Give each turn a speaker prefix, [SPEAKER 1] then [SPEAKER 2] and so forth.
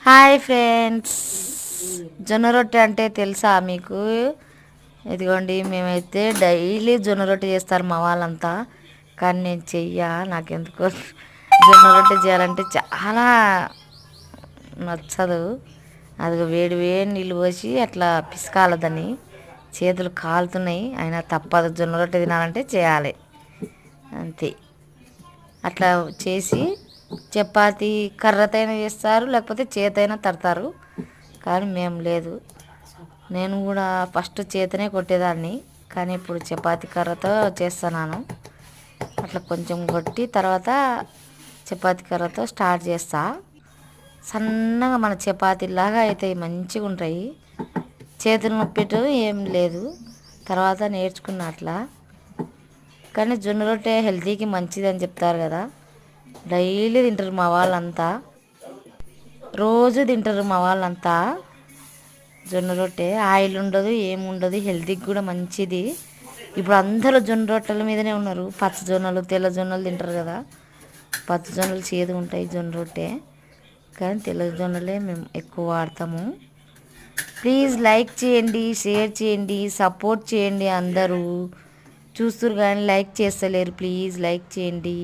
[SPEAKER 1] Hi friends, జొన్న రొట్టె అంటే తెలుసా మీకు? ఇదిగోండి, మేమైతే డైలీ జొన్న రొట్టె చేస్తారు మా వాళ్ళంతా. కానీ నేను చెయ్య, నాకెందుకో జొన్న రొట్టె చేయాలంటే చాలా నచ్చదు. అది వేడి వేడి నీళ్ళు పోసి అట్లా పిసకాలదని చేతులు కాలుతున్నాయి. అయినా తప్పదు, జొన్న రొట్టె తినాలంటే చేయాలి అంతే. అట్లా చేసి చపాతీ కర్రతైనా చేస్తారు, లేకపోతే చేతైనా తడతారు. కానీ మేము లేదు, నేను కూడా ఫస్ట్ చేతనే కొట్టేదాన్ని, కానీ ఇప్పుడు చపాతీ కర్రతో చేస్తున్నాను. అట్లా కొంచెం కొట్టి తర్వాత చపాతీ కర్రతో స్టార్ట్ చేస్తా. సన్నగా మన చపాతీలాగా అవుతాయి, మంచిగా ఉంటాయి. చేతులు నొప్పిటు ఏం లేదు, తర్వాత నేర్చుకున్న అట్లా. కానీ జొన్న రొట్టె హెల్తీకి మంచిది అని చెప్తారు కదా, డైలీ తింటారు మా వాళ్ళంతా, రోజు తింటారు మా వాళ్ళంతా జొన్న రొట్టె. ఆయిల్ ఉండదు, ఏముండదు, హెల్తీకి కూడా మంచిది. ఇప్పుడు అందరూ జొన్న రొట్టెల మీదనే ఉన్నారు. పచ్చ జొన్నలు, తెల్ల జొన్నలు తింటారు కదా. పచ్చ జొన్నలు చేదు ఉంటాయి జొన్న రొట్టె, కానీ తెల్ల జొన్నలే మేము ఎక్కువ వాడతాము. ప్లీజ్ లైక్ చేయండి, షేర్ చేయండి, సపోర్ట్ చేయండి. అందరూ చూస్తురు కానీ లైక్ చేస్తలేరు. ప్లీజ్ లైక్ చేయండి.